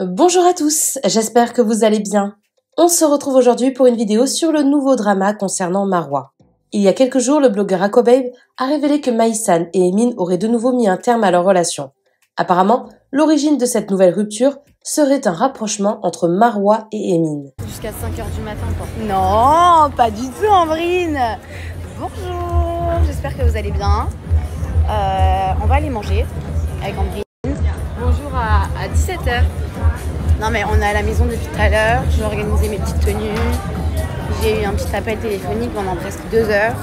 Bonjour à tous, j'espère que vous allez bien. On se retrouve aujourd'hui pour une vidéo sur le nouveau drama concernant Marwa. Il y a quelques jours, le blogueur Akobabe a révélé que Maïsan et Emin auraient de nouveau mis un terme à leur relation. Apparemment, l'origine de cette nouvelle rupture serait un rapprochement entre Marwa et Emin. Jusqu'à 5h du matin, quoi. Non, pas du tout, Ambrine. Bonjour, j'espère que vous allez bien. On va aller manger avec Ambrine. Bonjour à 17h. Non mais on est à la maison depuis tout à l'heure, j'ai organisé mes petites tenues. J'ai eu un petit appel téléphonique pendant presque 2 heures.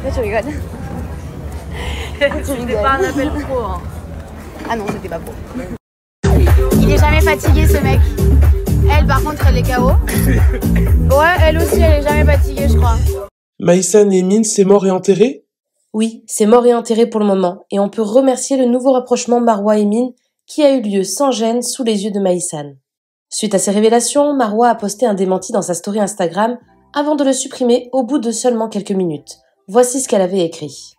Pourquoi tu rigoles? C'était pas un appel pro. Hein. Ah non, c'était pas pro. Il est jamais fatigué ce mec. Elle par contre elle est KO. Ouais, elle aussi elle est jamais fatiguée je crois. Maïsan et Emin, c'est mort et enterré? Oui, c'est mort et enterré pour le moment, et on peut remercier le nouveau rapprochement Marwa-Emin qui a eu lieu sans gêne sous les yeux de Maïsan. Suite à ces révélations, Marwa a posté un démenti dans sa story Instagram avant de le supprimer au bout de seulement quelques minutes. Voici ce qu'elle avait écrit.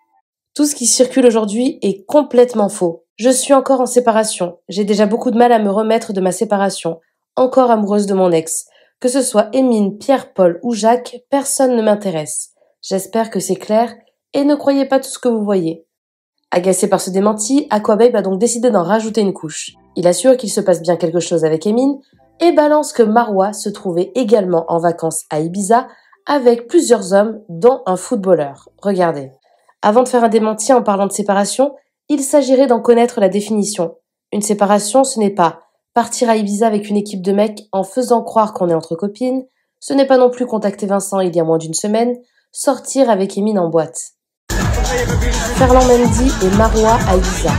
Tout ce qui circule aujourd'hui est complètement faux. Je suis encore en séparation. J'ai déjà beaucoup de mal à me remettre de ma séparation. Encore amoureuse de mon ex. Que ce soit Emin, Pierre, Paul ou Jacques, personne ne m'intéresse. J'espère que c'est clair et ne croyez pas tout ce que vous voyez. Agacé par ce démenti, Akobabe a donc décidé d'en rajouter une couche. Il assure qu'il se passe bien quelque chose avec Emin et balance que Marwa se trouvait également en vacances à Ibiza avec plusieurs hommes, dont un footballeur. Regardez. Avant de faire un démenti en parlant de séparation, il s'agirait d'en connaître la définition. Une séparation, ce n'est pas partir à Ibiza avec une équipe de mecs en faisant croire qu'on est entre copines, ce n'est pas non plus contacter Vincent il y a moins d'une semaine, sortir avec Emin en boîte. Ferland Mendy et Marwa à Ibiza.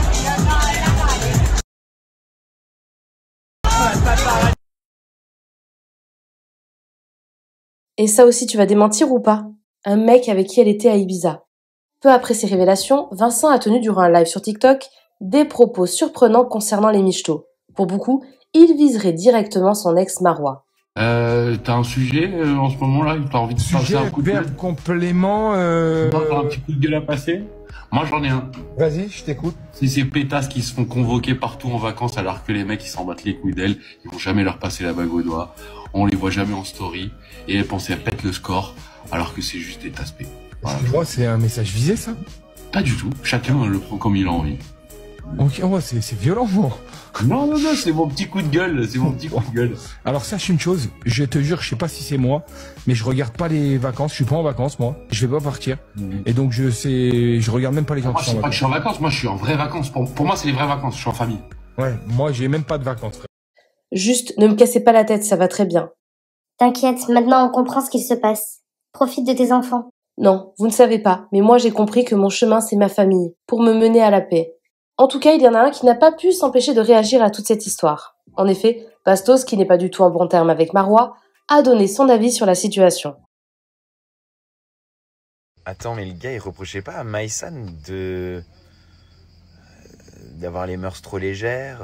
Et ça aussi tu vas démentir ou pas? Un mec avec qui elle était à Ibiza. Peu après ces révélations, Vincent a tenu durant un live sur TikTok des propos surprenants concernant les michtos. Pour beaucoup, il viserait directement son ex Marwa. T'as un sujet en ce moment là, t'as envie de passer un coup de gueule? Complément. T'as un petit coup de gueule à passer? Moi j'en ai un. Vas-y, je t'écoute. C'est ces pétasses qui se font convoquer partout en vacances alors que les mecs ils s'en battent les couilles d'elles, ils vont jamais leur passer la bague au doigt, on les voit jamais en story et elles pensent qu'elles pètent le score alors que c'est juste des tasse-pé. Voilà. Excuse-moi, c'est un message visé ça? Pas du tout, chacun le prend comme il a envie. Ok, ouais, c'est violent. Non, c'est mon petit coup de gueule, c'est mon petit coup de gueule. Alors sache une chose, je te jure, je sais pas si c'est moi, mais je regarde pas les vacances, je suis pas en vacances moi, je vais pas partir. Et donc je regarde même pas les gens Moi qui je sont sais en pas que je suis en vacances, moi je suis en vraies vacances. Pour moi c'est les vraies vacances, je suis en famille. Ouais, moi j'ai même pas de vacances, frère. Juste, ne me cassez pas la tête, ça va très bien. T'inquiète, maintenant on comprend ce qu'il se passe. Profite de tes enfants. Non, vous ne savez pas, mais moi j'ai compris que mon chemin c'est ma famille, pour me mener à la paix. En tout cas, il y en a un qui n'a pas pu s'empêcher de réagir à toute cette histoire. En effet, Bastos, qui n'est pas du tout en bon terme avec Marwa, a donné son avis sur la situation. Attends, mais le gars, il reprochait pas à Maïsan d'avoir les mœurs trop légères,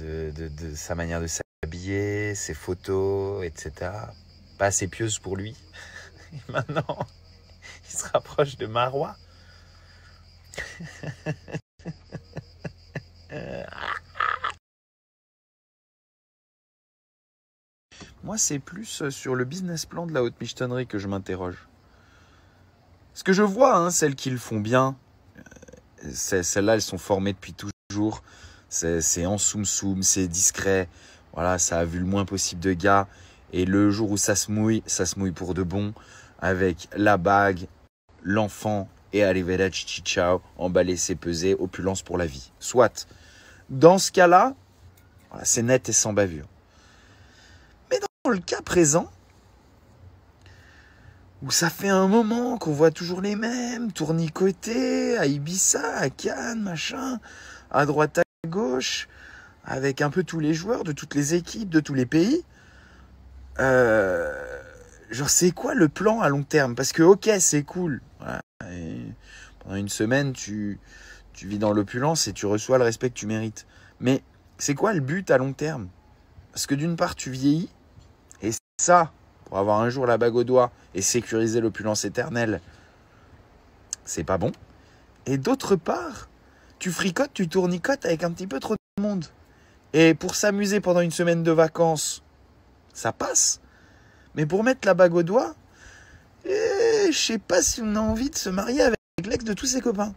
de sa manière de s'habiller, ses photos, etc. Pas assez pieuse pour lui. Et maintenant, il se rapproche de Marwa. Moi, c'est plus sur le business plan de la haute michetonnerie que je m'interroge. Parce que je vois, hein, celles qui le font bien, celles-là, elles sont formées depuis toujours. C'est en soum-soum, c'est discret. Voilà, ça a vu le moins possible de gars. Et le jour où ça se mouille pour de bon, avec la bague, l'enfant, et arrivederci ciao, emballer, c'est peser, opulence pour la vie. Soit. Dans ce cas-là, voilà, c'est net et sans bavure. Mais dans le cas présent, où ça fait un moment qu'on voit toujours les mêmes, tournicotés, à Ibiza, à Cannes, machin, à droite, à gauche, avec un peu tous les joueurs de toutes les équipes, de tous les pays. Genre, c'est quoi le plan à long terme? Parce que, ok, c'est cool. Voilà. Et pendant une semaine, tu vis dans l'opulence et tu reçois le respect que tu mérites. Mais c'est quoi le but à long terme? Parce que d'une part, tu vieillis, et ça, pour avoir un jour la bague au doigt et sécuriser l'opulence éternelle, c'est pas bon. Et d'autre part, Tu fricotes, tu tournicotes avec un petit peu trop de monde. Et pour s'amuser pendant une semaine de vacances, ça passe. Mais pour mettre la bague au doigt, je sais pas si on a envie de se marier avec l'ex de tous ses copains.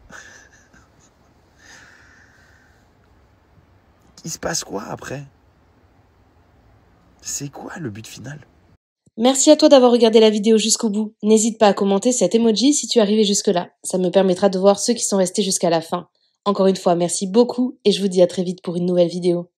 Il se passe quoi après? C'est quoi le but final? Merci à toi d'avoir regardé la vidéo jusqu'au bout. N'hésite pas à commenter cet emoji si tu es arrivé jusque-là. Ça me permettra de voir ceux qui sont restés jusqu'à la fin. Encore une fois, merci beaucoup et je vous dis à très vite pour une nouvelle vidéo.